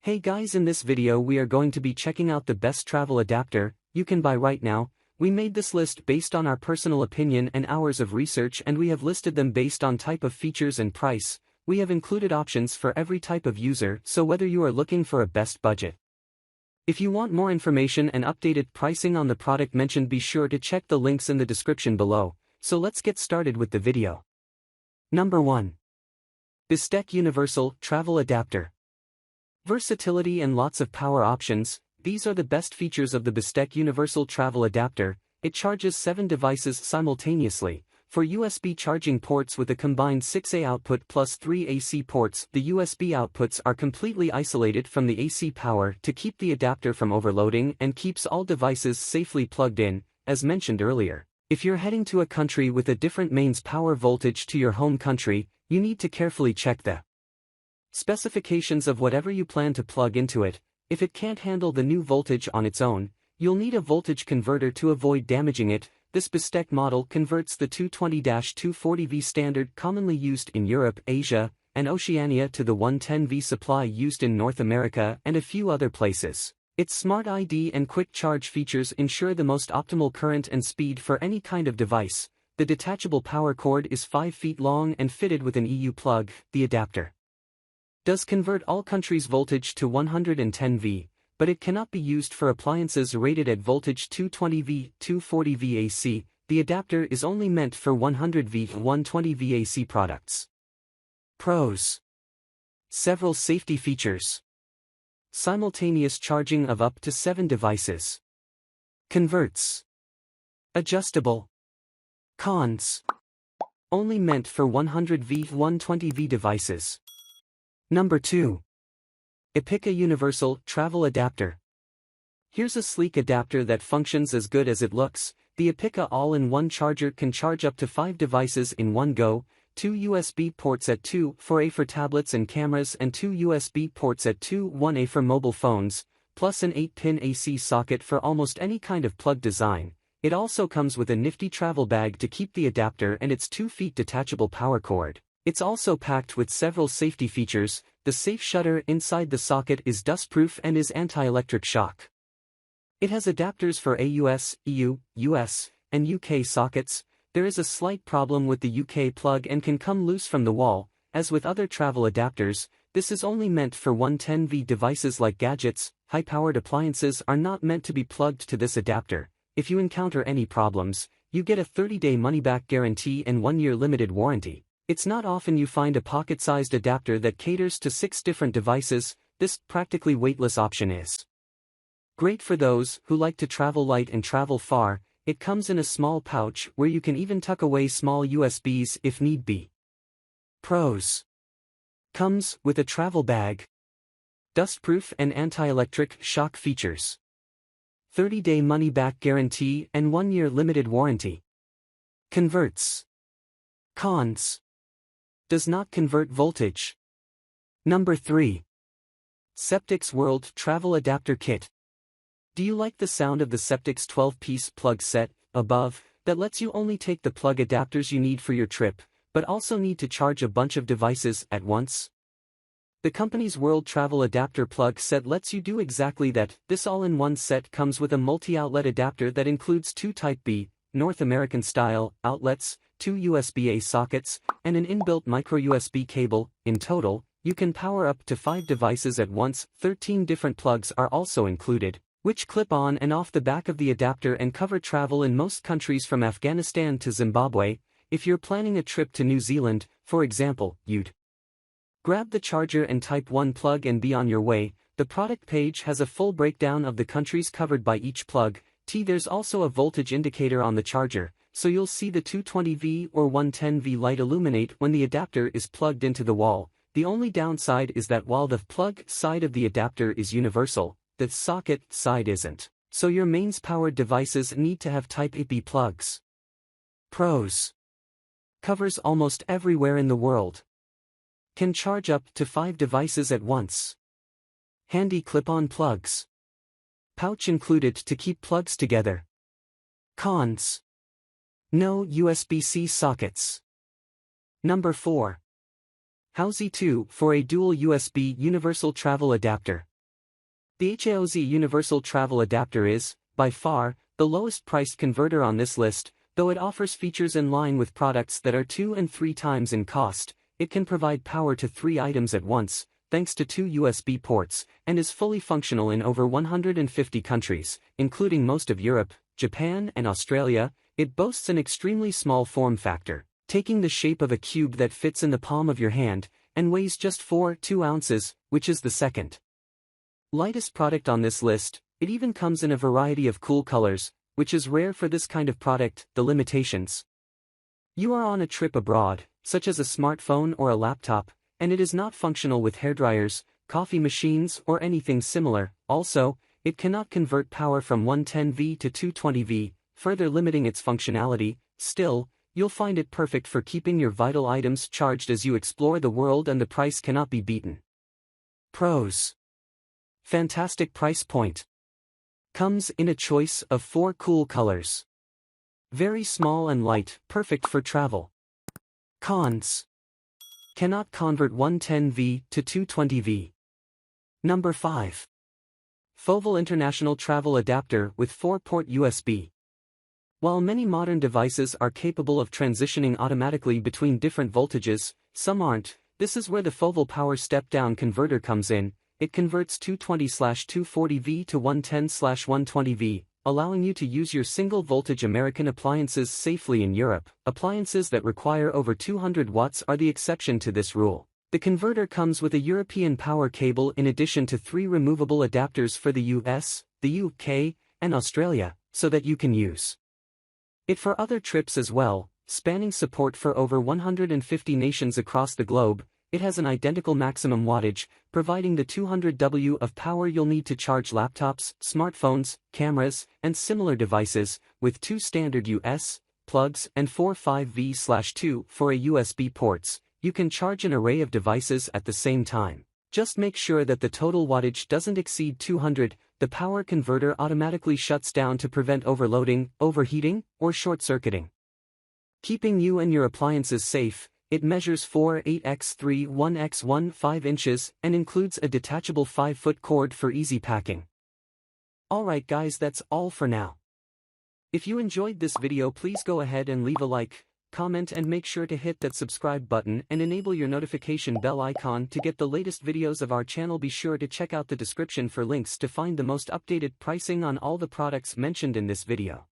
Hey guys, in this video we are going to be checking out the best travel adapter you can buy right now. We made this list based on our personal opinion and hours of research, and we have listed them based on type of features and price. We have included options for every type of user, so whether you are looking for a best budget. If you want more information and updated pricing on the product mentioned, be sure to check the links in the description below. So let's get started with the video. Number 1. Bestek Universal Travel Adapter. Versatility and lots of power options. These are the best features of the Bestek Universal Travel Adapter. It charges 7 devices simultaneously. For USB charging ports with a combined 6A output plus 3 AC ports, the USB outputs are completely isolated from the AC power to keep the adapter from overloading and keeps all devices safely plugged in. As mentioned earlier, if you're heading to a country with a different mains power voltage to your home country, you need to carefully check the specifications of whatever you plan to plug into it. If it can't handle the new voltage on its own, you'll need a voltage converter to avoid damaging it. This Bestek model converts the 220-240V standard commonly used in Europe, Asia, and Oceania to the 110V supply used in North America and a few other places. Its Smart ID and quick charge features ensure the most optimal current and speed for any kind of device. The detachable power cord is 5 feet long and fitted with an EU plug. The adapter does convert all countries' voltage to 110V, but it cannot be used for appliances rated at voltage 220V, 240V AC. The adapter is only meant for 100V, 120V AC products. Pros: several safety features. Simultaneous charging of up to 7 devices. Converts. Adjustable. Cons: only meant for 100V, 120V devices. Number 2. EPICKA Universal Travel Adapter. Here's a sleek adapter that functions as good as it looks. The EPICKA all-in-one charger can charge up to 5 devices in one go, 2 USB ports at 2, 4A for tablets and cameras and 2 USB ports at 2, 1A for mobile phones, plus an 8-pin AC socket for almost any kind of plug design. It also comes with a nifty travel bag to keep the adapter and its 2 feet detachable power cord. It's also packed with several safety features. The safe shutter inside the socket is dustproof and is anti-electric shock. It has adapters for AUS, EU, US, and UK sockets. There is a slight problem with the UK plug and can come loose from the wall. As with other travel adapters, this is only meant for 110V devices like gadgets. High-powered appliances are not meant to be plugged to this adapter. If you encounter any problems, you get a 30-day money-back guarantee and 1-year limited warranty. It's not often you find a pocket-sized adapter that caters to 6 different devices. This practically weightless option is great for those who like to travel light and travel far. It comes in a small pouch where you can even tuck away small USBs if need be. Pros: comes with a travel bag, dustproof and anti-electric shock features, 30-day money-back guarantee and 1-year limited warranty. Converts. Cons: does not convert voltage. Number 3. Septics World Travel Adapter Kit. Do you like the sound of the Septics 12-piece plug set above that lets you only take the plug adapters you need for your trip, but also need to charge a bunch of devices at once? The company's World Travel Adapter Plug Set lets you do exactly that. This all-in-one set comes with a multi-outlet adapter that includes 2 Type B, North American style, outlets, 2 USB-A sockets, and an inbuilt micro-USB cable. In total, you can power up to 5 devices at once. 13 different plugs are also included, which clip on and off the back of the adapter and cover travel in most countries from Afghanistan to Zimbabwe. If you're planning a trip to New Zealand, for example, you'd grab the charger and Type 1 plug and be on your way. The product page has a full breakdown of the countries covered by each plug. There's also a voltage indicator on the charger, so you'll see the 220V or 110V light illuminate when the adapter is plugged into the wall. The only downside is that while the plug side of the adapter is universal, the socket side isn't, so your mains powered devices need to have Type AB plugs. Pros: covers almost everywhere in the world. Can charge up to 5 devices at once. Handy clip-on plugs. Pouch included to keep plugs together. Cons: no USB-C sockets. Number 4. HAOZI 2 for a dual USB universal travel adapter. The HAOZI Universal Travel Adapter is, by far, the lowest priced converter on this list, though it offers features in line with products that are 2 and 3 times in cost. It can provide power to 3 items at once, thanks to 2 USB ports, and is fully functional in over 150 countries, including most of Europe, Japan and Australia. It boasts an extremely small form factor, taking the shape of a cube that fits in the palm of your hand, and weighs just 4.2 ounces, which is the second lightest product on this list. It even comes in a variety of cool colors, which is rare for this kind of product. The limitations: you are on a trip abroad, such as a smartphone or a laptop, and it is not functional with hairdryers, coffee machines or anything similar. Also, it cannot convert power from 110V to 220V, further limiting its functionality. Still, you'll find it perfect for keeping your vital items charged as you explore the world, and the price cannot be beaten. Pros: fantastic price point. Comes in a choice of 4 cool colors. Very small and light, perfect for travel. Cons: cannot convert 110V to 220V. Number 5. FOVAL International Travel Adapter with 4-port USB. While many modern devices are capable of transitioning automatically between different voltages, some aren't. This is where the FOVAL power step-down converter comes in. It converts 220/240V to 110/120V, allowing you to use your single-voltage American appliances safely in Europe. Appliances that require over 200 watts are the exception to this rule. The converter comes with a European power cable in addition to 3 removable adapters for the US, the UK, and Australia, so that you can use it for other trips as well. Spanning support for over 150 nations across the globe, it has an identical maximum wattage, providing the 200W of power you'll need to charge laptops, smartphones, cameras, and similar devices, with 2 standard US plugs and 4 5V/2 for a USB ports. You can charge an array of devices at the same time. Just make sure that the total wattage doesn't exceed 200. The power converter automatically shuts down to prevent overloading, overheating, or short-circuiting, keeping you and your appliances safe. It measures 4.8x3 1x1 5 inches and includes a detachable 5-foot cord for easy packing. Alright guys, that's all for now. If you enjoyed this video, please go ahead and leave a like, comment, and make sure to hit that subscribe button and enable your notification bell icon to get the latest videos of our channel. Be sure to check out the description for links to find the most updated pricing on all the products mentioned in this video.